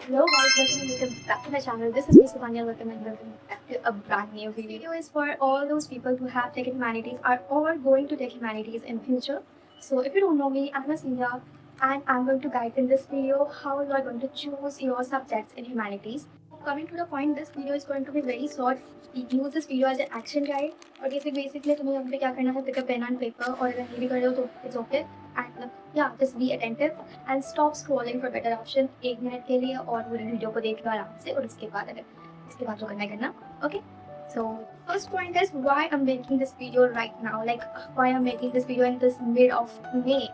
Hello guys, welcome back to my channel. This is me Suvanya. Welcome back to a brand new video. This video is for all those people who have taken humanities or going to take humanities in future. So if you don't know me, I'm Asinha and I'm going to guide in this video how you are going to choose your subjects in humanities. Coming to the point, this video is going to be very short. Use this video as an action guide और basically तुम्हें यहाँ पे क्या करना है, pick a pen and paper और अगर नहीं भी कर रहे हो तो it's okay and yeah, just be attentive and stop scrolling for better option 1 minute के लिए और पूरी वीडियो को देख लो आराम से और इसके बाद जो करना है करना. Okay, so first point is why I'm making this video right now, like why I'm making this video in this mid of May.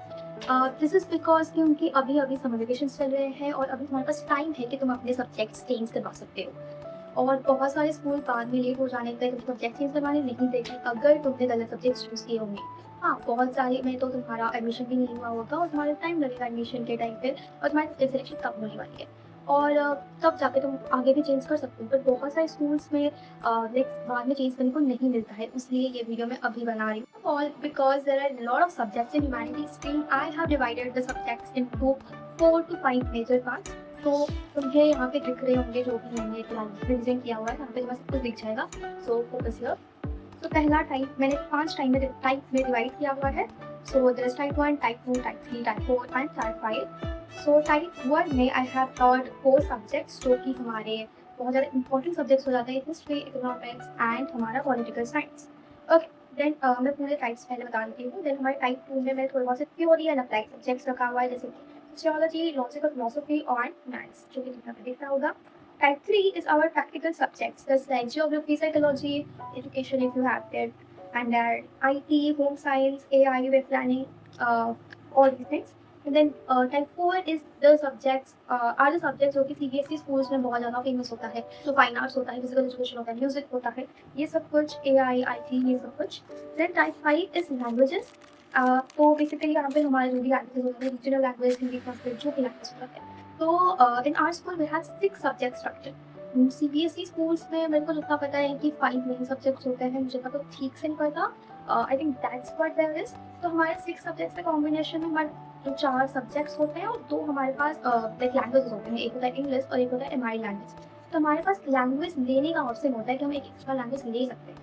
This is because क्योंकि अभी समर वेकेशन चल रहे हैं और अभी तुम्हारे पास टाइम है कि तुम अपने सब्जेक्ट्स चेंज करवा सकते हो और बहुत सारे स्कूल बाद में लेट हो जाने तक तुम सब्जेक्ट चेंज करवाने नहीं देगी अगर तुमने गलत सब्जेक्ट चूज़ किए होंगे. हाँ, बहुत सारे में तो तुम्हारा एडमिशन भी नहीं हुआ होगा और तुम्हारा टाइम लगेगा एडमिशन के टाइम पे और तुम्हारी सब्जेक्ट सिलेक्शन कब होने वाली है और तब जाके तुम आगे भी चेंज कर सकते हो. पर बहुत सारे स्कूल्स में नेक्स्ट बाद में चेंज करने को नहीं मिलता है, इसलिए ये वीडियो मैं अभी बना रही हूँ. All because there are lot of subjects in humanities stream. I have divided the subjects into 4 to 5 major parts. तो तुम्हें यहाँ पे दिख रहे होंगे जो भी मैंने रिविजन किया हुआ है, यहाँ पे तुम्हें सब कुछ दिख जाएगा. So focus here. तो पहला टाइप मैंने 5 टाइप में डिवाइड किया हुआ है. So there is type 1, type 2, type 3, type 4 and type 5. So type 1 में आई हैव टॉट 4 सब्जेक्ट्स जो कि हमारे बहुत ज़्यादा इंपॉर्टेंट सब्जेक्ट्स हो जाते हैं, हिस्ट्री, इकोनॉमिक्स एंड हमारा पॉलिटिकल साइंस. ओके, देन मैं पूरे टाइप्स पहले बता देती हूँ. देन हमारे टाइप 2 में मैं थोड़े बहुत से थ्योरी एंड अप्लाइड सब्जेक्ट्स रखा हुआ है जैसे कि सोशियोलॉजी, लॉजिकल फिलोसफी और मैथ्स, जो कि तुम्हें दिख रहा होगा. Type 3 is our practical subjects, that's like geography, psychology, education if you have it, and IT, home science, AI, web planning, all these things. And then type 4 is the subjects, are the subjects जो कि CBSE schools में बहुत ज़्यादा famous होता है. तो fine arts होता है, फिजिकल एजुकेशन होता है, म्यूजिक होता है, ये सब कुछ, AI, IT, ये सब कुछ. Then type 5 is languages. तो बेसिकली यहाँ पे हमारे जो भी लैंग्वेज होते हैं, रीजनल लैंग्वेज, हिंदी, संस्कृत, जो भी लैंग्वेज होता है. तो in our school we have 6 subject structure. CBSE schools में मेरे को जितना पता है कि 5 मेन सब्जेक्ट्स होते हैं, मुझे तो ठीक से नहीं पता. I think that's what there is. तो हमारे 6 सब्जेक्ट्स के कॉम्बिनेशन में हमारे जो 4 सब्जेक्ट्स होते हैं और 2 हमारे पास लाइक लैंग्वेजेस होते हैं. एक होता है इंग्लिश और एक होता है एमआई लैंग्वेज. तो हमारे पास लैंग्वेज लेने का ऑप्शन होता है कि हम एक एक्स्ट्रा लैंग्वेज ले सकते हैं.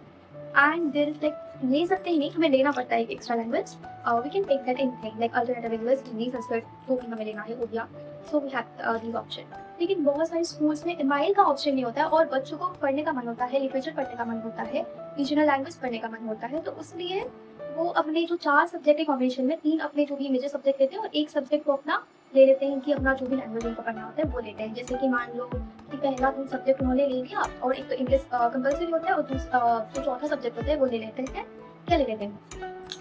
एंड देयर इज लाइक ले सकते ही नहीं, हमें लेना पड़ता है एक extra language. We can take that anything like alternative English, Hindi, Sanskrit, जो भी हमें लेना है हो गया. So we have this option. लेकिन बहुत सारे स्कूल्स में एमआईएल का ऑप्शन नहीं होता है और बच्चों को पढ़ने का मन होता है, लिटरेचर पढ़ने का मन होता है, रीजनल लैंग्वेज पढ़ने का मन होता है. तो इसलिए वो अपने जो 4 सब्जेक्ट के कॉम्बिनेशन में 3 अपने जो भी मेजर सब्जेक्ट लेते हैं और एक सब्जेक्ट को अपना ले लेते हैं कि अपना जो भी लैंग्वेज उनको पढ़ना होता है वो लेते हैं. जैसे कि मान लो कि पहला 3 सब्जेक्ट उन्होंने ले लिया और एक तो इंग्लिश कंपल्सरी होता है और जो चौथा सब्जेक्ट होता है वो ले लेते हैं, क्या ले लेते हैं,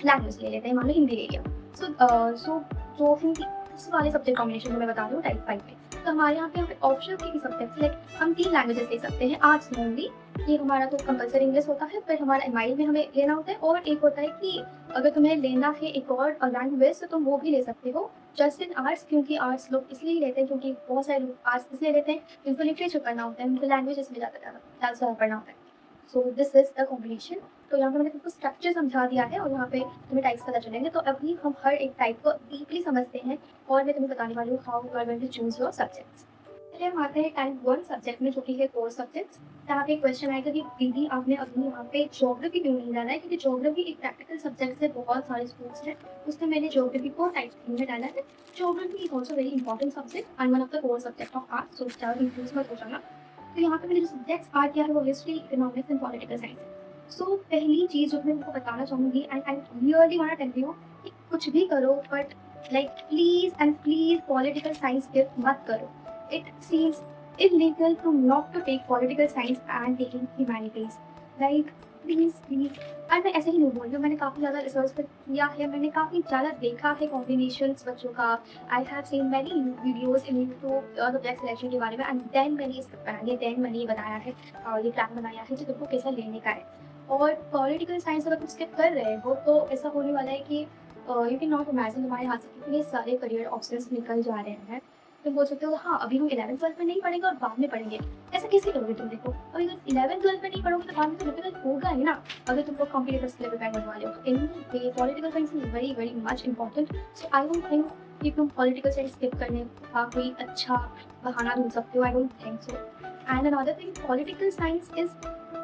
लैंग्वेज ले लेते हैं. मान लो हिंदी ले लिया. सो जो हिंदी वाले सब्जेक्ट कॉम्बिनेशन में मैं बता रही हूँ टाइप 5 में. तो हमारे यहाँ पे ऑप्शन के सब्जेक्ट लाइक हम 3 लैंग्वेजेस ले सकते हैं आर्ट्स में ओनली. ये हमारा तो कंपल्सरी इंग्लिश होता है, फिर हमारा एमआईएल में हमें लेना होता है और एक होता है कि अगर तुम्हें लेना है एक और लैंग्वेज तो तुम वो भी ले सकते हो जस्ट इन आर्ट्स. क्योंकि आर्ट्स लोग इसलिए लेते हैं क्योंकि बहुत सारे लोग आर्ट्स इसलिए लेते हैं जिनको लिटरेचर पढ़ना होता है, उनको लैंग्वेज इसमें ज़्यादा पढ़ना होता है. So this is the combination. तो यहाँ पे मैंने तुमको स्ट्रक्चर समझा दिया है और यहाँ पे तुम्हें टाइप्स पता चलेंगे. तो अभी हम हर एक टाइप को डीपली समझते हैं और मैं तुम्हें बताने वाली हूँ how you are going to choose your subjects. पहले हम आते हैं टाइप 1 सब्जेक्ट में जो कि है 4 सब्जेक्ट्स. यहाँ पे क्वेश्चन आएगा कि दीदी आपने अभी यहाँ पे ज्योग्राफी क्यों नहीं डाला है, क्योंकि ज्योग्राफी एक प्रैक्टिकल सब्जेक्ट है. बहुत सारे स्कूल्स हैं उसमें मैंने ज्योग्राफी को टाइप 3 में डाला है. Geography is also very important subject and one of the 4 subject of arts. So ज़्यादा कंफ्यूज मत हो जाना. तो यहाँ पे मैंने जो सब्जेक्ट्स आर्ट किया है वो history, economics and political science. So पहली चीज़ जो मैं तुमको बताना चाहूँगी and I really want to tell you कि कुछ भी करो but like please political science skip मत करो. It seems illegal to not to take political science and taking humanities. Like please. और मैं ऐसे ही नहीं बोल रही हूँ, मैंने काफ़ी ज़्यादा रिसर्च किया है, मैंने काफ़ी ज़्यादा देखा है कॉम्बिनेशंस बच्चों का. I have seen many videos in YouTube subject selection के बारे में एंड देन मैंने इस देन मैंने ये बताया है और ये प्लान बनाया है कि तुमको कैसा लेने का है. और पॉलिटिकल साइंस अगर तुम स्किप कर रहे हो तो ऐसा होने वाला है कि यू कैन नॉट इमेजिन हमारे हाथ से कितने सारे करियर ऑप्शंस निकल जा रहे हैं. तुम बोल सकते हो हाँ अभी हम 11th-12th में नहीं पढ़ेंगे और बाद में पढ़ेंगे. ऐसा कैसे करोगे तुम? देखो अभी अगर 11th-12th में नहीं पढ़ोगे तो बाद में तो डिफिकल्ट होगा ही ना. अगर तुमको कॉम्पिटिटिव के लिए प्रिपेयर करने वाले हो तो any way political science is very much important. So I don't think कि तुम पॉलिटिकल साइंस स्किप करने का कोई अच्छा बहाना ढूंढ सकते हो। I don't think so. And another thing, political science is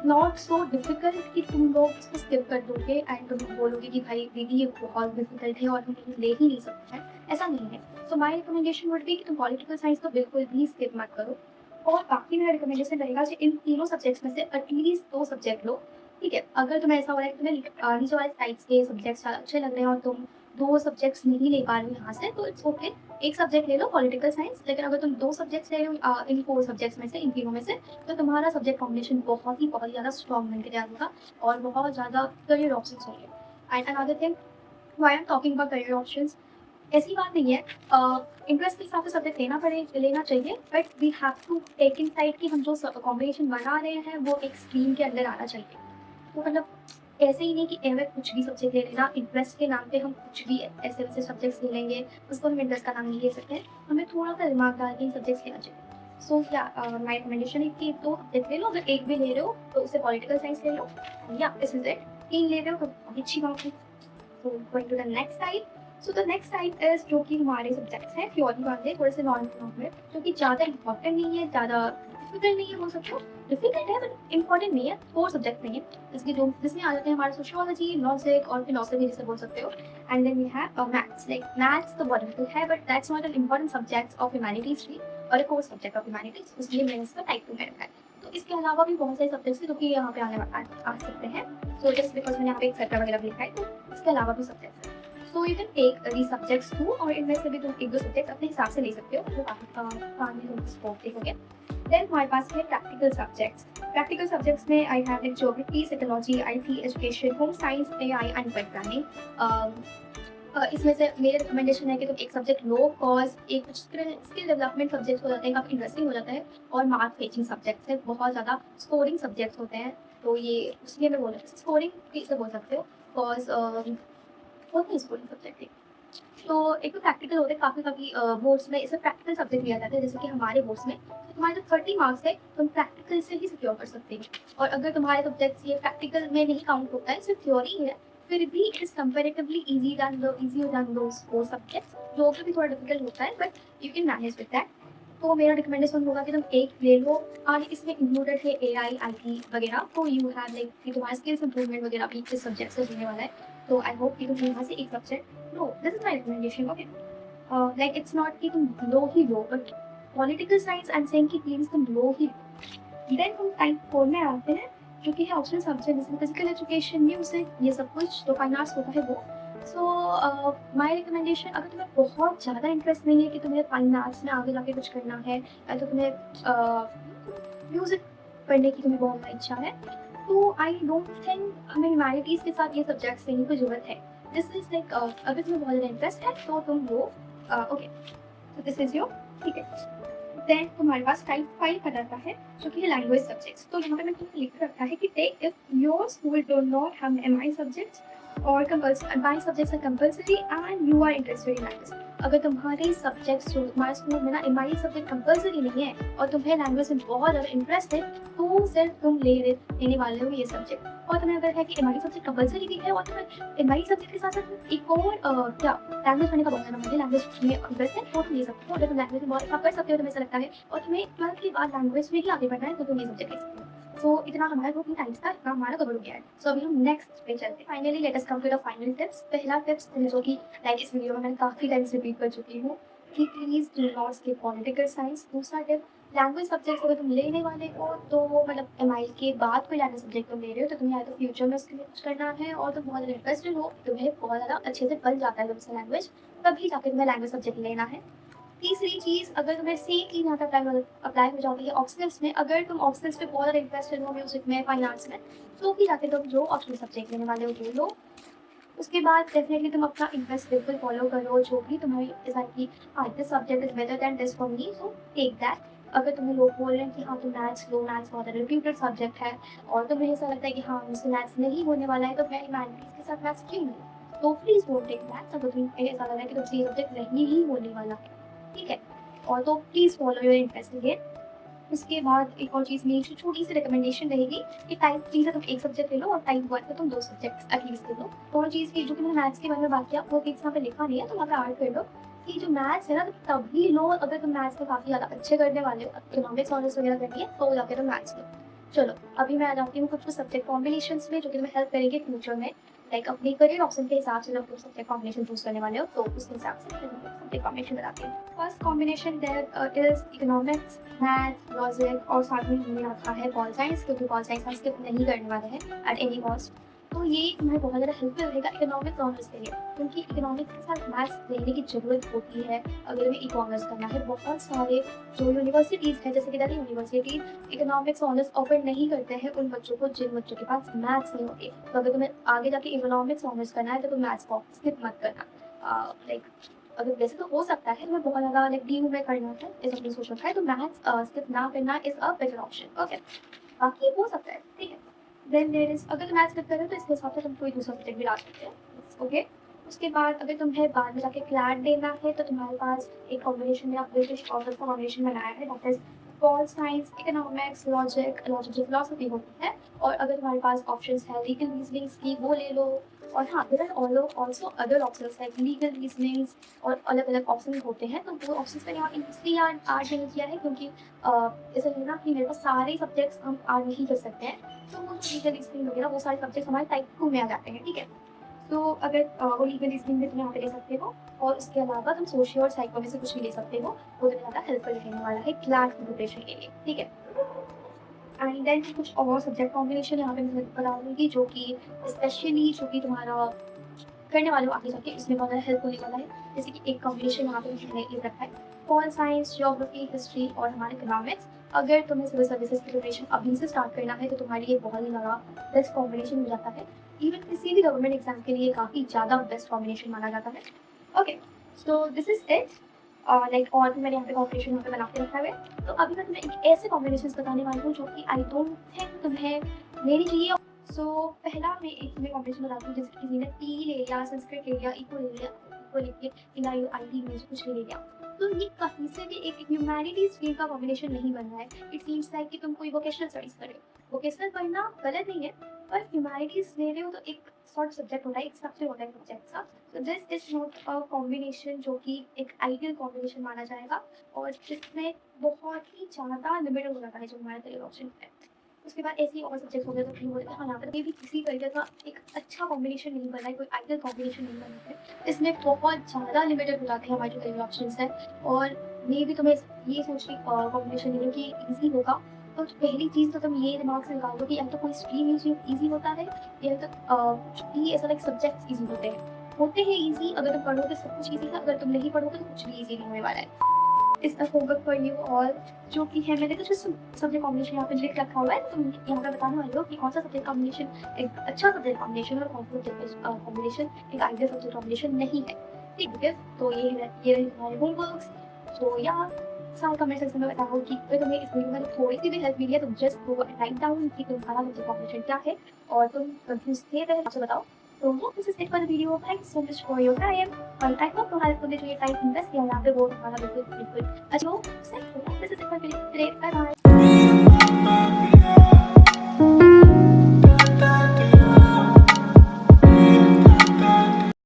not so difficult कि तुम लोग इसको स्किप कर दोगे एंड तुम बोलोगे कि भाई दीदी ये बहुत डिफिकल्ट है और तुम ले ही नहीं सकते हैं। ऐसा नहीं है। सो माई रिकमेंडेशन वुड बी कि तुम पॉलिटिकल साइंस तो बिल्कुल भी स्किप मत करो। और बाकी मेरा रिकमेंडेशन रहेगा कि इन तीनों सब्जेक्ट्स में से एटलीस्ट 2 सब्जेक्ट लो। ठीक है, अगर तुम्हें ऐसा हो रहा है कि तुम्हें नीचे वाले साइड्स के सब्जेक्ट्स ज़्यादा अच्छे लग रहे हैं और तुम 2 सब्जेक्ट्स नहीं ले पा रहे हो यहाँ से, तो इट्स ओके। एक सब्जेक्ट ले लो पॉलिटिकल साइंस, लेकिन अगर तुम 2 सब्जेक्ट्स ले रहे हो इन 4 सब्जेक्ट्स में से, इन तीनों में से, तो तुम्हारा सब्जेक्ट कॉम्बिनेशन बहुत ही ज़्यादा स्ट्रॉन्ग बन के तैयार होगा और बहुत ज़्यादा करियर ऑप्शंस होंगे। And another thing, why I am talking about career options, ऐसी बात नहीं है इंटरेस्ट के हिसाब से सब्जेक्ट लेना चाहिए, but we have to take inside कि हम जो कॉम्बिनेशन बना रहे हैं वो एक स्ट्रीम के अंदर आना चाहिए। तो मतलब ऐसे ही नहीं कि एवं कुछ भी सब्जेक्ट ले लेना, इंटरेस्ट के नाम पे हम कुछ भी ऐसे वैसे सब्जेक्ट्स ले लेंगे, उसको हम इंटरेस्ट का नाम नहीं ले सकते। हमें थोड़ा सा दिमाग डाल के इन सब्जेक्ट्स लेना चाहिए। सो क्या माई रिकमेंडेशन है कि 2 सब्जेक्ट ले लो, अगर एक भी ले रहे हो तो उससे पॉलिटिकल साइंस ले लो, या दिस इज इट। 3 ले रहे हो तो बहुत अच्छी बात है। So going to the next type. So the next type is जो कि हमारे सब्जेक्ट्स हैं थ्योरी वाले, थोड़े से नॉन में, जो कि ज़्यादा इंपॉर्टेंट नहीं है, ज़्यादा डिफिकल्ट नहीं है, बोल सकते हो डिफिकल्ट है बट इंपॉर्टेंट नहीं है। 4 सब्जेक्ट नहीं है जिसमें आ जाते हैं हमारे सोशियोलॉजी, लॉजिक और फिलोसफी जिसे बोल सकते हो। And then we have maths. Like maths तो बहुत डिफिकल्ट है but that's not an important subject of humanities भी, और एक कोर सब्जेक्ट ऑफ ह्यूमैनिटीज, इसलिए मैंने इसका टाइप 2 में रखा है। तो इसके अलावा भी बहुत सारे सब्जेक्ट्स हैं जो कि यहाँ पे आ सकते हैं। सो जस्ट बिकॉज मैंने यहाँ पे एक सेक्टर वगैरह भी लिखा है, तो इसके अलावा भी सब्जेक्ट्स हैं। So you can take the subjects too, और इनमें से भी तुम 1-2 सब्जेक्ट्स अपने हिसाब से ले सकते हो, तो काफ़ी तुम स्कोप देखोगे। देन हमारे पास है प्रैक्टिकल सब्जेक्ट्स। प्रैक्टिकल सब्जेक्ट्स में I have like geography, psychology, IT, education, home science, AI and web planning. इसमें से मेरे रिकमेंडेशन है कि तुम एक सब्जेक्ट लो, कॉज एक कुछ स्किल डेवलपमेंट सब्जेक्ट्स हो जाते हैं, काफ़ी इंटरेस्टिंग हो जाता है, और मार्क फेचिंग सब्जेक्ट्स है, बहुत ज़्यादा स्कोरिंग सब्जेक्ट्स होते हैं। तो ये उसलिए मैं बोल रही हूँ स्कोरिंग भी इसे बोल सकते हो, कॉज बहुत ही स्कोरिंग सब्जेक्ट है। तो एक तो प्रैक्टिकल होते हैं काफ़ी बोर्ड्स में इसे प्रैक्टिकल सब्जेक्ट लिया जाता है, जैसे कि हमारे बोर्ड्स में तो तुम्हारे जो 30 मार्क्स है तुम प्रैक्टिकल से ही सिक्योर कर सकते हो। और अगर तुम्हारे सब्जेक्ट्स ये प्रैक्टिकल में नहीं काउंट होता है, सिर्फ थ्योरी है, फिर भी it is comparatively easier than those 4 subjects, जो भी थोड़ा डिफिकल्ट होता है but you can manage with that. तो मेरा रिकमेंडेशन होगा कि तुम एक ले लो, और इसमें इंक्लूडेड है AI, IT वगैरह, तो यू हैव लाइक कि तुम्हारा स्किल्स इंप्रूवमेंट वगैरह भी इस सब्जेक्ट से होने वाला है। तो आई होप कि तुम यहाँ से एक सब्जेक्ट लो। This is my recommendation. Okay, like it's not कि तुम लो ही लो, but political science I am saying कि प्लीज तुम लो ही लो। देन हम टाइप 4 में आते हैं, जो कि है ऑप्शनल सब्जेक्ट, जैसे फिजिकल एजुकेशन, म्यूजिक, ये सब कुछ जो फाइन आर्ट्स होता है वो। सो माई रिकमेंडेशन, अगर तुम्हें बहुत ज़्यादा इंटरेस्ट नहीं है कि तुम्हें फाइन आर्ट्स में आगे जाके कुछ करना है, या तो तुम्हें म्यूज़िक पढ़ने की तुम्हें बहुत इच्छा है, तो आई डोंट थिंक हमें ह्यूमैनिटीज़ के साथ ये सब्जेक्ट्स लेने की ज़रूरत है। दिस इज़ लाइक अगर तुम्हें बहुत ज़्यादा इंटरेस्ट है तो तुम लो। ओके, तो दिस इज़ योर, ठीक है। देन तुम्हारे पास टाइप 5 आ जाता है, जो कि है लैंग्वेज सब्जेक्ट्स। तो यहाँ पे मैंने तुम्हें लिख रखा है कि take if your school do not have MI subjects और MI subjects are compulsory and you are interested in language. अगर तुम्हारे सब्जेक्ट्स जो तुम्हारे स्कूल में ना MI सब्जेक्ट कंपल्सरी नहीं है और तुम्हें लैंग्वेज में बहुत ज़्यादा इंटरेस्ट है, तो सिर्फ तुम लेने वाले हो ये सब्जेक्ट। और तुम्हें अगर है कि MI सब्जेक्ट कंपल्सरी भी है और तुम्हें MI सब्जेक्ट के साथ साथ एक और क्या लैंग्वेज पढ़ने का बहुत ज़्यादा मुझे लैंग्वेज में इंटरेस्ट है, तो तुम ले सकते हो। अगर तुम लैंग्वेज में बहुत अच्छा कर सकते हो, तुम्हें ऐसा लगता है, और तुम्हें 12th के बाद लैंग्वेज में ही आगे बढ़ना है, तो तुम ये सब्जेक्ट ले सकते हो। सो इतना हमारा ग्रुप टाइम्स का काम हमारा कवर हो गया है। सो अभी हम नेक्स्ट पे चलते हैं। Finally let us come to the final tips. पहला टिप्स जो कि लाइक इस वीडियो में मैं काफ़ी टाइम्स रिपीट कर चुकी हूँ कि please do not skip political science. दूसरा टिप, लैंग्वेज सब्जेक्ट अगर तुम लेने वाले हो तो मतलब MI के बाद कोई लैंग्वेज सब्जेक्ट तुम ले रहे हो, तो तुम्हें या तो फ्यूचर में उसके लिए कुछ करना है और तुम बहुत ज़्यादा इंटरेस्टेड हो, तुम्हें बहुत ज़्यादा अच्छे से बन जाता है तुमसे लैंग्वेज, तभी जाकर तुम्हें लैंग्वेज सब्जेक्ट लेना है। तीसरी चीज़, अगर तुम्हें सेम चीज़ यहाँ पर अप्लाई हो जाती है ऑप्शनल्स में, अगर तुम ऑप्शनल्स पे बहुत ज़्यादा इंटरेस्टेड हो, म्यूजिक में, फाइन आर्ट्स में, तो भी जाके तुम जो ऑप्शनल सब्जेक्ट लेने वाले हो वो लो। उसके बाद डेफिनेटली तुम अपना इंटरेस्ट बिल्कुल फॉलो करो, जो भी तुम्हारी डिसाइड की हाँ this subject is better than this for me, so take that. अगर तुम्हें लोग बोल रहे हैं कि हाँ तुम मैथ्स लो, मैथ्स बहुत रिप्यूटेड सब्जेक्ट है, और तुम्हें ऐसा लगता है कि हाँ मुझसे मैथ्स नहीं होने वाला है, तो मैं ह्यूमैनिटीज़ के साथ मैथ्स क्यों लूँ, तो प्लीज़ डोंट टेक मैथ्स। अगर तुम्हें ऐसा लग रहा है कि तुमसे ये सब्जेक्ट नहीं ही होने वाला है, ठीक है, और तो please follow your interest again. उसके बाद एक और चीज़ मेरी छोटी सी रिकमेंडेशन रहेगी कि टाइप 3 से तुम एक सब्जेक्ट ले लो और टाइप 1 से तुम 2 सब्जेक्ट्स एटलीस्ट ले लो। और चीज़ की जो कि मैंने मैथ्स के बारे में बात किया वो चीज़ यहाँ पे लिखा नहीं है, तो वहाँ पे ऐड कर दो कि जो मैथ्स है ना, तभी लो अगर तुम मैथ्स में काफ़ी ज़्यादा अच्छे करने वाले हो, इकोनॉमिक्स ऑनर्स वगैरह करनी है तो जाके तुम मैथ्स लो। चलो अभी मैं आ जाती हूँ कुछ सब्जेक्ट कॉम्बिनेशंस में जो कि तुम्हें हेल्प करेंगे फ्यूचर में, लाइक अपने करियर ऑप्शन के हिसाब से जब तुम सब्जेक्ट कॉम्बिनेशन चूज करने वाले हो तो उस हिसाब से सब्जेक्ट कॉम्बिनेशन बताती हूँ। First combination there is economics, math, logic और साथ में हमें आता है पॉल साइंस, क्योंकि पॉल साइंस हम स्किप नहीं करने वाले हैं एट एनी कॉस्ट। तो ये तुम्हें बहुत ज़्यादा हेल्पफुल रहेगा इकोनॉमिक्स ऑनर्स के लिए, क्योंकि इकोनॉमिक्स के साथ मैथ्स लेने की ज़रूरत होती है अगर हमें ई कॉमर्स करना है। बहुत सारे जो यूनिवर्सिटीज़ हैं, जैसे कि Delhi university, economics honours offer नहीं करते हैं उन बच्चों को जिन बच्चों के पास मैथ्स नहीं होती। तो अगर तुम्हें आगे जाके इकोनॉमिक्स ऑनर्स करना है तो तुम मैथ्स को स्किप मत करना। लाइक अगर वैसे तो हो सकता है तुम्हें बहुत ज़्यादा लाइक डी में करना है, ऐसा अपनी सोच रखा है, तो मैथ्स स्किप ना करना is a better option. Okay, बाकी हो सकता है, ठीक है। देन देयर इज, अगर तुम मैथ्स करते हो तो इसके हिसाब से तुम कोई दूसरा सब्जेक्ट भी ला सकते हो। ओके, उसके बाद अगर तुम्हें बाद में जाके क्लैट देना है तो तुम्हारे पास एक कॉम्बिनेशन या ब्रिटिश ऑनर्स का कॉम्बिनेशन बनाया है, that is pol science, economics, logic जो फिलोसफी होती है। और अगर तुम्हारे पास ऑप्शंस है लीगल रीजनिंग्स की, वो ले लो। और हाँ, there are also other options like legal reasonings और अलग अलग ऑप्शन होते हैं। तो वो ऑप्शंस मैंने यहाँ इसलिए आर्ट नहीं किया है क्योंकि ऐसा नहीं ना कि मेरे पास सारे सब्जेक्ट्स हम आर्ट नहीं कर सकते हैं, तो वो लीगल रीजनिंग वगैरह वो सारे सब्जेक्ट्स हमारे टाइप 2 में आ जाते हैं, ठीक है। तो अगर वो लीगल रीजनिंग भी तुम यहाँ पे ले सकते हो, और उसके अलावा तुम सोशियो और साइको में से कुछ भी ले सकते हो, वो तुम्हें ज़्यादा हेल्पफुल रहने वाला है क्लास प्रिपरेशन के लिए, ठीक है। एंड देन कुछ और सब्जेक्ट कॉम्बिनेशन यहाँ पे मैं बता दूँगी जो कि स्पेशली जो कि तुम्हारा करने वाले हो आगे जाके इसमें बहुत ज़्यादा हेल्प होने वाला है। जैसे कि एक कॉम्बिनेशन यहाँ पे मैंने ये रखा है पॉल साइंस, ज्योग्राफी, हिस्ट्री और हमारे इकोनॉमिक्स। अगर तुम्हें सिविल सर्विसेज की प्रिपरेशन अभी से स्टार्ट करना है तो तुम्हारे लिए बहुत ही ज़्यादा बेस्ट कॉम्बिनेशन हो जाता है। इवन किसी भी गवर्नमेंट एग्जाम के लिए काफ़ी ज़्यादा बेस्ट कॉम्बिनेशन माना जाता है। Okay, so this is it. Like और भी मैंने यहाँ पे कॉम्बिनेशन यहाँ पे बना के रखा है। तो अभी मैं तुम्हें एक ऐसे कॉम्बिनेशन बताने वाली हूँ जो कि आई डोंट थिंक तुम्हें लेनी चाहिए। सो पहला मैं एक तुम्हें कॉम्बिनेशन बताती हूँ, जैसे किसी ने टी ले लिया, संस्कृत ले लिया, इको ले लिया, इको लेके इंडिया IT में कुछ ले लिया, तो ये कहीं से भी एक ह्यूमैनिटीज फील्ड का कॉम्बिनेशन नहीं बन रहा है। इट सीम्स लाइक कि तुम कोई वोकेशनल स्टडीज कर रहे हो। वोकेशनल पढ़ना गलत नहीं है, पर ह्यूमैनिटीज ले रहे हो तो एक सॉर्ट सब्जेक्ट होता है, एक स्ट्रक्चर होता है सब्जेक्ट का। तो this is not a combination जो कि एक आइडियल कॉम्बिनेशन माना जाएगा, और जिसमें बहुत ही ज़्यादा लिमिटेड हो जाता है जो हमारे करियर ऑप्शन है। उसके बाद ऐसे ही और सब्जेक्ट हो गए तो फिर बोलते हैं हाँ, यहाँ पर भी किसी तरीके का एक अच्छा कॉम्बिनेशन नहीं बन रहा है, कोई आइडियल कॉम्बिनेशन नहीं बन रहा है। इसमें बहुत ज़्यादा लिमिटेड हो जाते हैं हमारे जो करियर ऑप्शंस हैं। और मे भी तुम्हें ये सोच के कॉम्बिनेशन लेने की ईजी होगा, तो पहली चीज़ तो तुम ये दिमाग से निकाल दो कि या तो कोई स्ट्रीम ईजी होता है, या तो ये ऐसा लाइक सब्जेक्ट्स ईजी होते हैं ईजी। अगर तुम पढ़ोगे सब कुछ ईजी है, अगर तुम नहीं पढ़ोगे तो कुछ भी ईजी नहीं होने वाला है। इस होमवर्क फॉर यू ऑल जो कि है, मैंने कुछ सब्जेक्ट कॉम्बिनेशन यहाँ पे लिख रखा हुआ है, तो तुम यहाँ पे बताने वाले हो कि कौन सा सब्जेक्ट कॉम्बिनेशन एक अच्छा सब्जेक्ट कॉम्बिनेशन और कौन सा सब्जेक्ट कॉम्बिनेशन एक आइडियल सब्जेक्ट कॉम्बिनेशन नहीं है, ठीक है। तो ये रहे हमारे होमवर्क्स। तो या सारे कमेंट सेक्शन में बताओ कि अगर तुम्हें इस वीडियो में थोड़ी सी भी हेल्प मिली है तो जस्ट गो राइट डाउन कि तुम्हारा सब्जेक्ट कॉम्बिनेशन क्या है और तुम कंफ्यूज थे तो आपसे बताओ। So this is it for the video. Thanks so much for your time. और I hope तुम्हारे तुमने जो ये टाइम इन्वेस्ट किया यहाँ पे वो तुम्हारा बिल्कुल अच्छा हो। This is it for today. Bye bye.